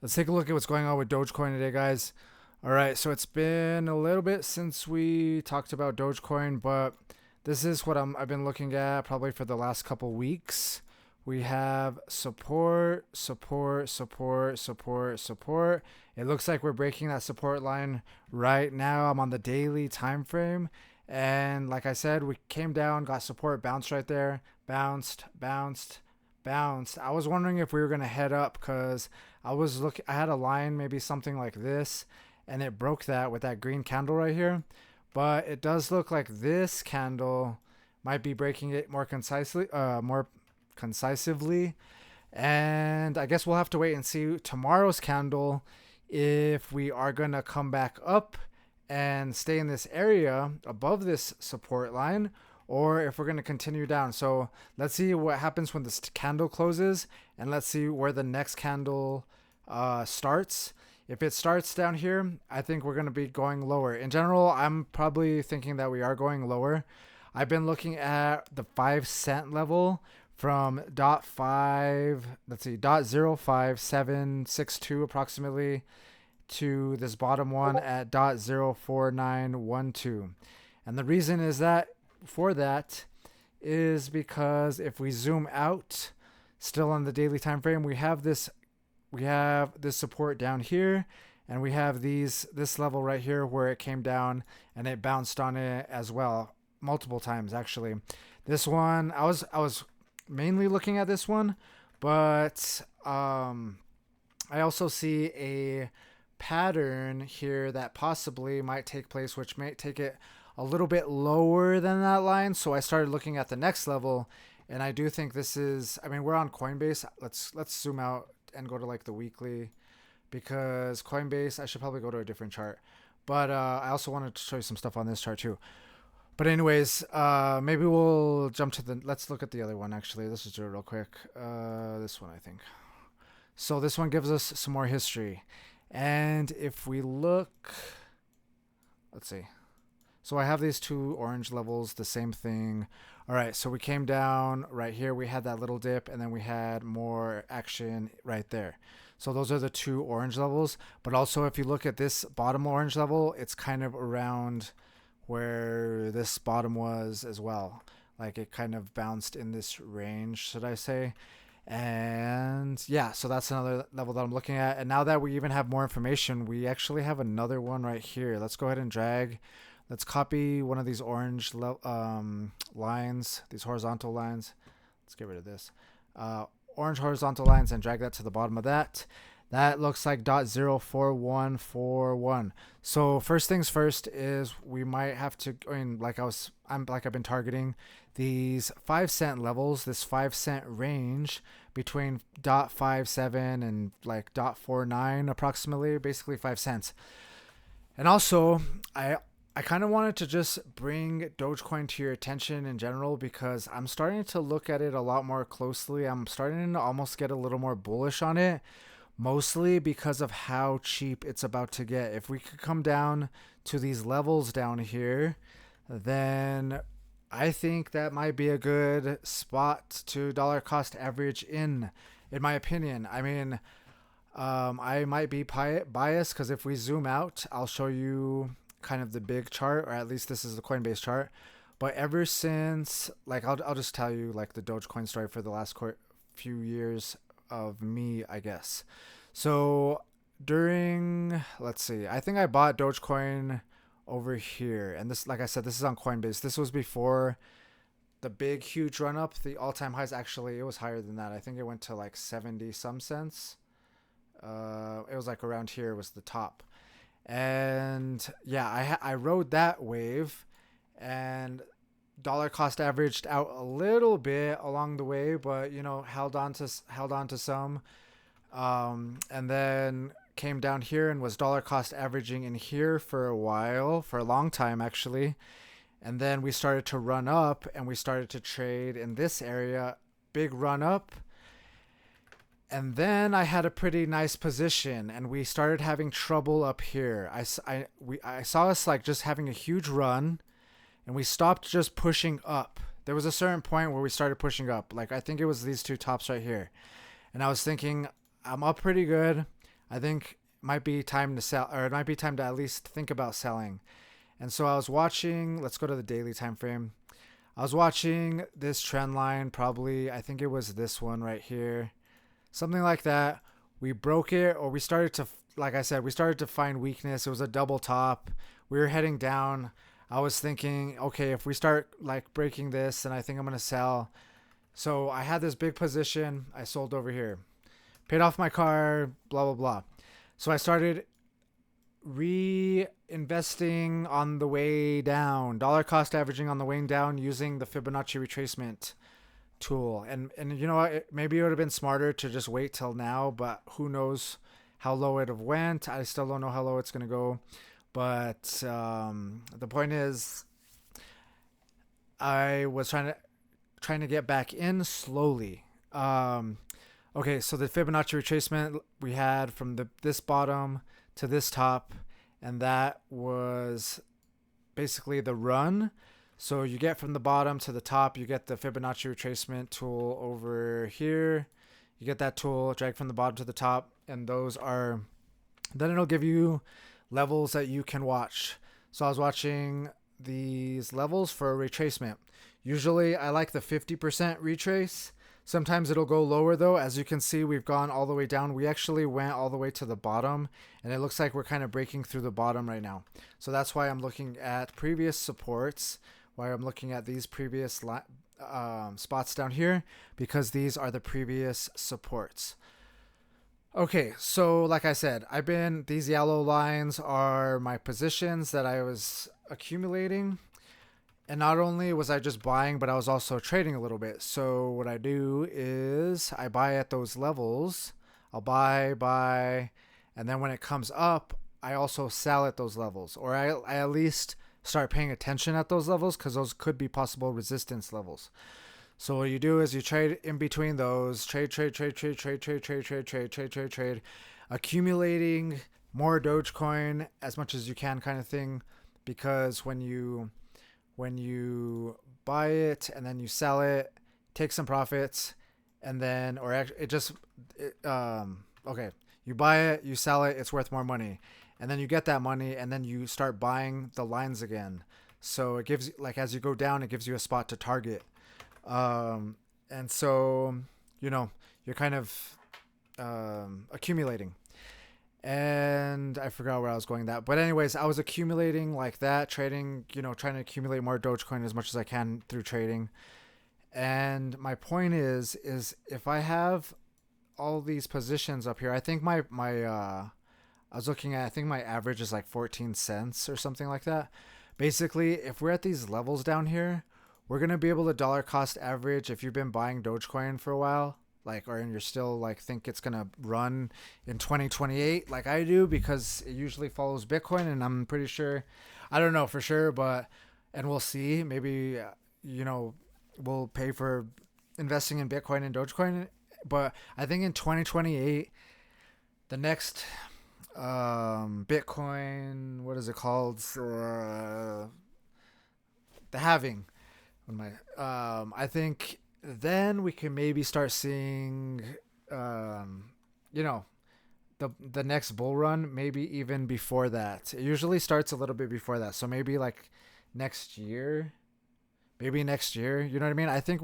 Let's take a look at what's going on with Dogecoin today, guys. All right, so it's been a little bit since we talked about Dogecoin, but this is what I've been looking at probably for the last couple weeks. We have support, support, support, support, support. It looks like we're breaking that support line right now. I'm on the daily time frame, and like I said, we came down, got support, bounced right there, bounced, bounced, bounced. I was wondering if we were gonna head up because I had a line maybe something like this, and it broke that with that green candle right here. But it does look like this candle might be breaking it more concisively. And I guess we'll have to wait and see tomorrow's candle if we are gonna come back up and stay in this area above this support line, or if we're going to continue down. So let's see what happens when this candle closes, and let's see where the next candle starts. If it starts down here, I think we're going to be going lower. In general, I'm probably thinking that we are going lower. I've been looking at the 5 cent level from dot five, let's see, dot 05762 approximately, to this bottom one at dot 04912. And the reason is that for that is because if we zoom out still on the daily time frame, we have this support down here, and we have this level right here where it came down and it bounced on it as well multiple times. Actually, this one I was mainly looking at this one, but I also see a pattern here that possibly might take place, which may take it a little bit lower than that line. So I started looking at the next level, and I do think this is, I mean, we're on Coinbase. Let's zoom out and go to like the weekly, because Coinbase, I should probably go to a different chart. But I also wanted to show you some stuff on this chart too. But anyways, maybe we'll jump to let's look at the other one actually. Let's just do it real quick. This one, I think. So this one gives us some more history. And if we look, let's see. So I have these two orange levels, the same thing. All right, so we came down right here. We had that little dip, and then we had more action right there. So those are the two orange levels. But also, if you look at this bottom orange level, it's kind of around where this bottom was as well. Like it kind of bounced in this range, should I say. And yeah, so that's another level that I'm looking at. And now that we even have more information, we actually have another one right here. Let's go ahead and drag. Let's copy one of these orange lines, these horizontal lines. Let's get rid of this. Orange horizontal lines, and drag that to the bottom of that. That looks like dot 04141. So first things first is we might have to, I mean, I've been targeting these 5 cent levels, this 5 cent range between dot 57 and like dot 49 approximately, basically 5 cents. And also, I kind of wanted to just bring Dogecoin to your attention in general, because I'm starting to look at it a lot more closely. I'm starting to almost get a little more bullish on it, mostly because of how cheap it's about to get. If we could come down to these levels down here, then I think that might be a good spot to dollar cost average in my opinion. I mean, I might be biased because if we zoom out, I'll show you kind of the big chart, or at least this is the Coinbase chart. But ever since, like, I'll just tell you like the Dogecoin story for the last few years of me, I guess. So during, let's see, I think I bought Dogecoin over here, and this, like I said, this is on Coinbase. This was before the big huge run up. The all-time highs, actually it was higher than that. I think it went to like 70 some cents. It was like around here was the top. And yeah, I rode that wave, and dollar cost averaged out a little bit along the way, but you know, held on to some, and then came down here and was dollar cost averaging in here for a while, for a long time actually. And then we started to run up, and we started to trade in this area, big run up. And then I had a pretty nice position, and we started having trouble up here. I saw us like just having a huge run, and we stopped just pushing up. There was a certain point where we started pushing up. Like I think it was these two tops right here. And I was thinking, I'm up pretty good. I think it might be time to sell, or it might be time to at least think about selling. And so I was watching, let's go to the daily time frame. I was watching this trend line, probably, I think it was this one right here, something like that. We broke it, or we started to, like I said, we started to find weakness. It was a double top. We were heading down. I was thinking, okay, if we start like breaking this, then I think I'm going to sell. So I had this big position. I sold over here, paid off my car, blah, blah, blah. So I started reinvesting on the way down, dollar cost averaging on the way down using the Fibonacci retracement tool. And you know what? Maybe it would have been smarter to just wait till now, but who knows how low it have went. I still don't know how low it's going to go. But the point is, I was trying to get back in slowly. Okay, so the Fibonacci retracement we had from this bottom to this top, and that was basically the run. So you get from the bottom to the top, you get the Fibonacci retracement tool over here. You get that tool, drag from the bottom to the top, and those are, then it'll give you levels that you can watch. So I was watching these levels for a retracement. Usually I like the 50% retrace. Sometimes it'll go lower though. As you can see, we've gone all the way down. We actually went all the way to the bottom, and it looks like we're kind of breaking through the bottom right now. So that's why I'm looking at previous supports, why I'm looking at these previous spots down here, because these are the previous supports. Okay, so like I said, these yellow lines are my positions that I was accumulating. And not only was I just buying, but I was also trading a little bit. So what I do is I buy at those levels. I'll buy, and then when it comes up, I also sell at those levels. Or I at least start paying attention at those levels, because those could be possible resistance levels. So what you do is you trade in between those, trade, accumulating more Dogecoin as much as you can, kind of thing. Because when you buy it and then you sell it, take some profits, and then, or it just, okay, you buy it, you sell it, it's worth more money, and then you get that money, and then you start buying the lines again. So it gives, like, as you go down, it gives you a spot to target. And so, you know, you're kind of accumulating. And I forgot where I was going that. But anyways, I was accumulating like that, trading, you know, trying to accumulate more Dogecoin as much as I can through trading. And my point is if I have all these positions up here, I think I was looking at, I think my average is like 14 cents or something like that. Basically, if we're at these levels down here, we're going to be able to dollar cost average if you've been buying Dogecoin for a while. Like, or you're still like think it's gonna run in 2028 like I do, because it usually follows Bitcoin, and I'm pretty sure, I don't know for sure, but, and we'll see, maybe you know, we'll pay for investing in Bitcoin and Dogecoin, but I think in 2028 the next Bitcoin, what is it called, the halving, I think then we can maybe start seeing, you know, the next bull run, maybe even before that. It usually starts a little bit before that. So maybe like next year, you know what I mean? I think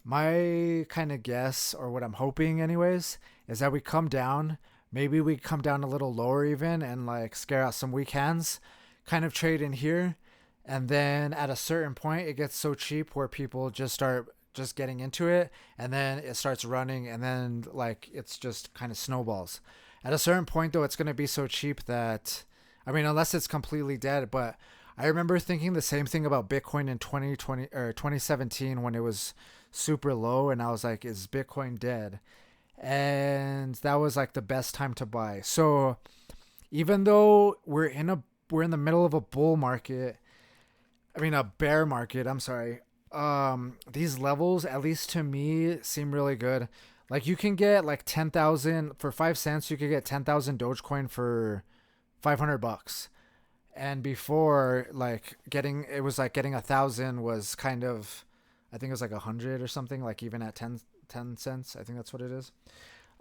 my kind of guess, or what I'm hoping anyways, is that we come down, maybe we come down a little lower even, and like scare out some weak hands, kind of trade in here. And then at a certain point, it gets so cheap where people just start just getting into it, and then it starts running, and then like it's just kind of snowballs. At a certain point though, it's going to be so cheap that, I mean, unless it's completely dead. But I remember thinking the same thing about Bitcoin in 2020 or 2017 when it was super low, and I was like, is Bitcoin dead? And that was like the best time to buy. So even though we're in the middle of a bull market, I mean a bear market, I'm sorry, these levels, at least to me, seem really good. Like you can get like 10,000 for 5 cents. You could get 10,000 Dogecoin for $500. And before, like getting 1,000 was kind of, I think it was like 100 or something, like even at 10 cents. I think that's what it is.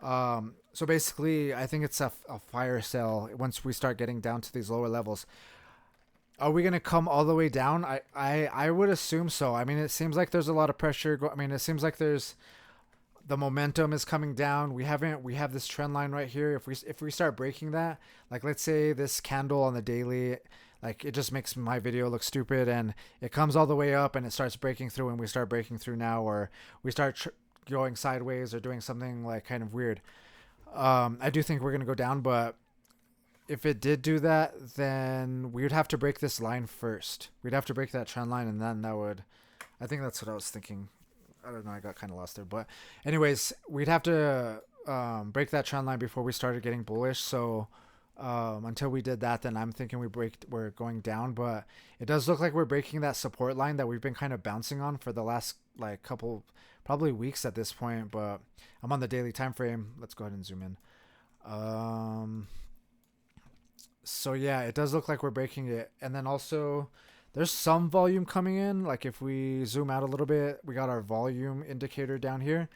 So basically, I think it's a fire sale once we start getting down to these lower levels. Are we gonna come all the way down? I would assume so. I mean, it seems like there's a lot of pressure. I mean, it seems like there's the momentum is coming down. We have this trend line right here. If we start breaking that, like let's say this candle on the daily, like it just makes my video look stupid, and it comes all the way up and it starts breaking through, and we start breaking through now, or we start going sideways or doing something like kind of weird. I do think we're gonna go down, but if it did do that, then we would have to break this line first. We'd have to break that trend line, and then that would. I think that's what I was thinking. I don't know. I got kind of lost there, but anyways, we'd have to break that trend line before we started getting bullish. So until we did that, then I'm thinking we're going down. But it does look like we're breaking that support line that we've been kind of bouncing on for the last like couple, probably weeks at this point. But I'm on the daily time frame. Let's go ahead and zoom in. So yeah, it does look like we're breaking it, and then also there's some volume coming in. Like if we zoom out a little bit, we got our volume indicator down here.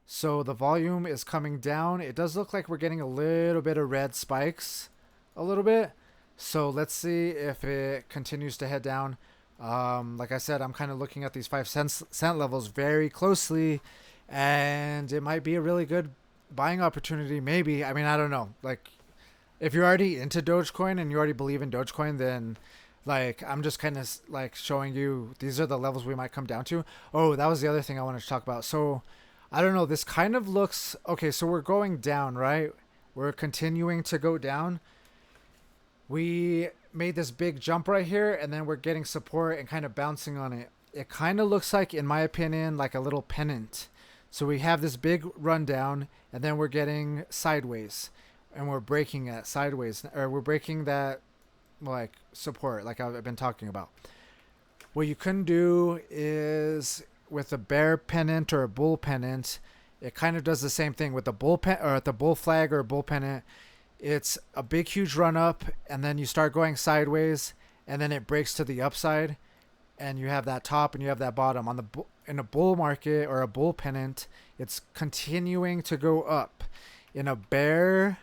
So the volume is coming down. It does look like we're getting a little bit of red spikes, a little bit. So let's see if it continues to head down. Like I said, I'm kind of looking at these 5 cent levels very closely, and it might be a really good buying opportunity. Maybe. I mean, I don't know. Like if you're already into Dogecoin and you already believe in Dogecoin, then like I'm just kind of like showing you these are the levels we might come down to. Oh, that was the other thing I wanted to talk about. So I don't know. This kind of looks okay. So we're going down, right? We're continuing to go down. We made this big jump right here, and then we're getting support and kind of bouncing on it. It kind of looks like, in my opinion, like a little pennant. So we have this big rundown, and then we're getting sideways, and we're breaking it sideways, or we're breaking that like support, like I've been talking about. What you can do is with a bear pennant or a bull pennant, it kind of does the same thing with the or the bull flag or bull pennant. It's a big huge run up, and then you start going sideways, and then it breaks to the upside, and you have that top and you have that bottom. On the in a bull market or a bull pennant, it's continuing to go up. In a bear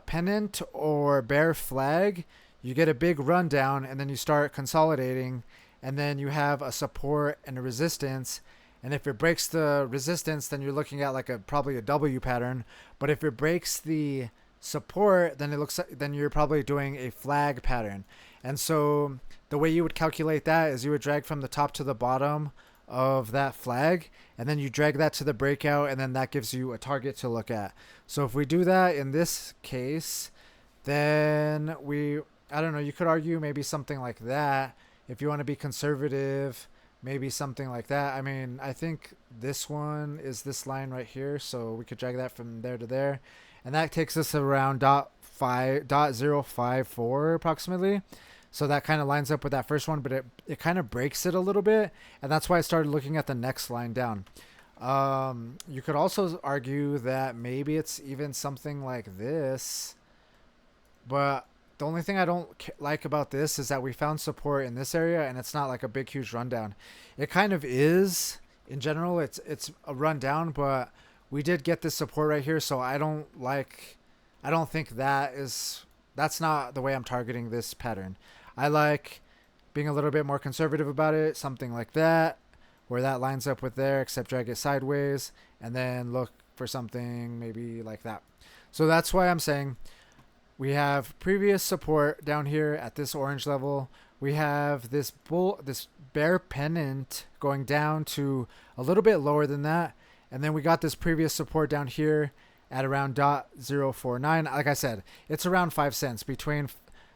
pennant or bear flag, you get a big rundown, and then you start consolidating, and then you have a support and a resistance. And if it breaks the resistance, then you're looking at like probably a W pattern. But if it breaks the support, then it looks like, then you're probably doing a flag pattern. And so the way you would calculate that is you would drag from the top to the bottom of that flag, and then you drag that to the breakout, and then that gives you a target to look at. So if we do that in this case, then I don't know, you could argue maybe something like that. If you want to be conservative, maybe something like that. I mean, I think this one is this line right here, so we could drag that from there to there, and that takes us around .054 approximately. So that kind of lines up with that first one, but it kind of breaks it a little bit, and that's why I started looking at the next line down. You could also argue that maybe it's even something like this, but the only thing I don't like about this is that we found support in this area, and it's not like a big huge rundown. It kind of is in general. It's a rundown, but we did get this support right here, so I don't think that's not the way I'm targeting this pattern. I like being a little bit more conservative about it, something like that, where that lines up with there, except drag it sideways, and then look for something maybe like that. So that's why I'm saying we have previous support down here at this orange level. We have this bear pennant going down to a little bit lower than that, and then we got this previous support down here at around .049. Like I said, it's around 5 cents between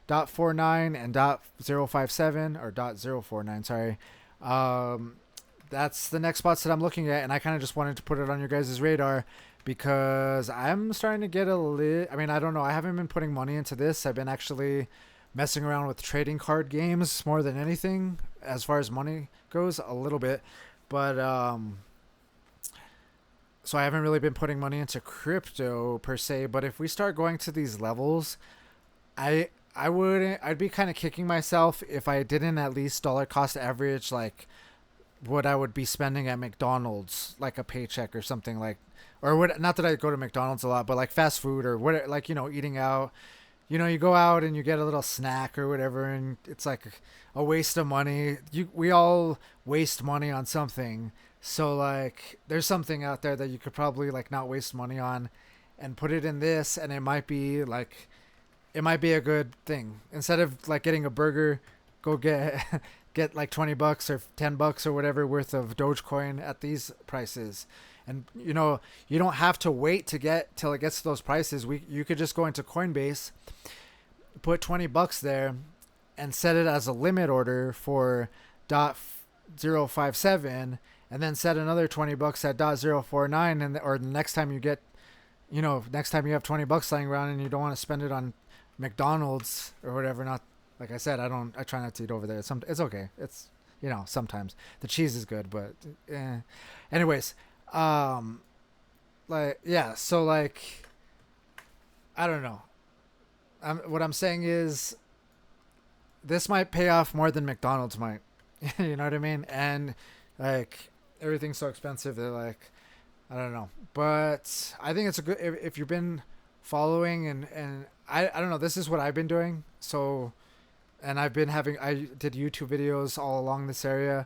.49 and .057 or .049. Sorry. That's the next spots that I'm looking at, and I kind of just wanted to put it on your guys' radar because I'm starting to get I mean, I don't know. I haven't been putting money into this. I've been actually messing around with trading card games more than anything as far as money goes, a little bit. But so I haven't really been putting money into crypto per se. But if we start going to these levels, I'd be kind of kicking myself if I didn't at least dollar cost average like what I would be spending at McDonald's, like a paycheck or something, like or what, not that I go to McDonald's a lot, but like fast food or what, like, eating out. You go out and you get a little snack or whatever, and it's like a waste of money. We all waste money on something. So like there's something out there that you could probably like not waste money on and put it in this, and it might be a good thing. Instead of like getting a burger, go get get like $20 or $10 or whatever worth of Dogecoin at these prices. And you don't have to wait to get till it gets to those prices. You could just go into Coinbase, put $20 there, and set it as a limit order for .057, and then set another $20 at .049, or the next time you get, next time you have $20 lying around and you don't want to spend it on McDonald's or whatever. Not like I said, I try not to eat over there. It's okay. It's sometimes the cheese is good, but anyways, like yeah. So like I don't know. What I'm saying is this might pay off more than McDonald's might. You know what I mean? And like everything's so expensive that like I don't know. But I think it's a good if you've been following and I don't know, this is what I've been doing. So and I did YouTube videos all along this area.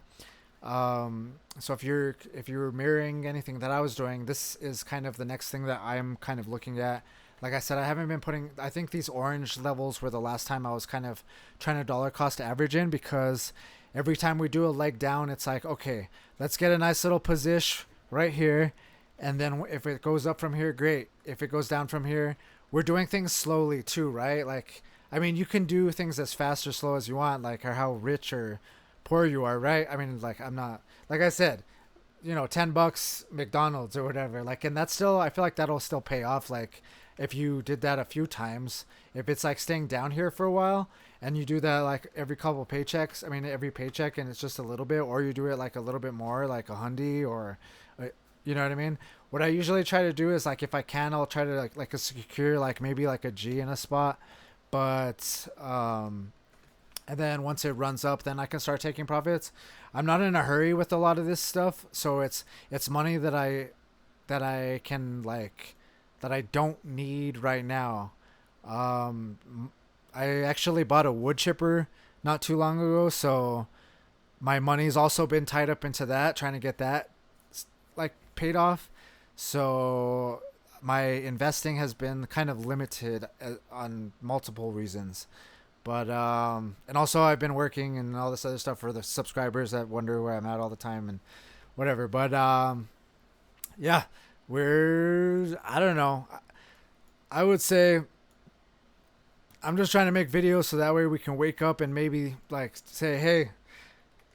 So if you're mirroring anything that I was doing, this is kind of the next thing that I'm kind of looking at. Like I said, I haven't been putting, I think these orange levels were the last time I was kind of trying to dollar cost average in, because every time we do a leg down, it's like, okay, let's get a nice little position right here. And then if it goes up from here, great. If it goes down from here, we're doing things slowly too, right? Like, I mean, you can do things as fast or slow as you want, like, or how rich or poor you are, right? I mean, like, I'm not, like I said, $10 McDonald's or whatever, like, and that's still, I feel like that'll still pay off. Like, if you did that a few times, if it's like staying down here for a while and you do that like every couple paychecks, I mean, every paycheck, and it's just a little bit, or you do it like a little bit more, like a hundy, or you know what I mean? What I usually try to do is like, if I can, I'll try to like a secure, like maybe like a G in a spot, but and then once it runs up, then I can start taking profits. I'm not in a hurry with a lot of this stuff, so it's money that I can like, that I don't need right now. I actually bought a wood chipper not too long ago, so my money's also been tied up into that, trying to get that like paid off. So my investing has been kind of limited on multiple reasons. But and also I've been working and all this other stuff for the subscribers that wonder where I'm at all the time and whatever. But yeah, I don't know. I would say I'm just trying to make videos so that way we can wake up and maybe like say, hey,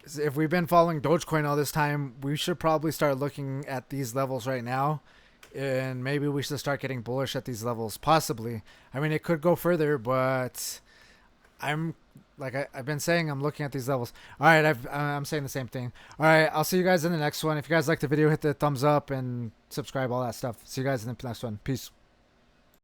if we've been following Dogecoin all this time, we should probably start looking at these levels right now. And maybe we should start getting bullish at these levels, possibly. I mean, it could go further, but I'm like I've been saying, I'm looking at these levels. All right, I'm saying the same thing. All right, I'll see you guys in the next one. If you guys like the video, hit the thumbs up and subscribe, all that stuff. See you guys in the next one. Peace.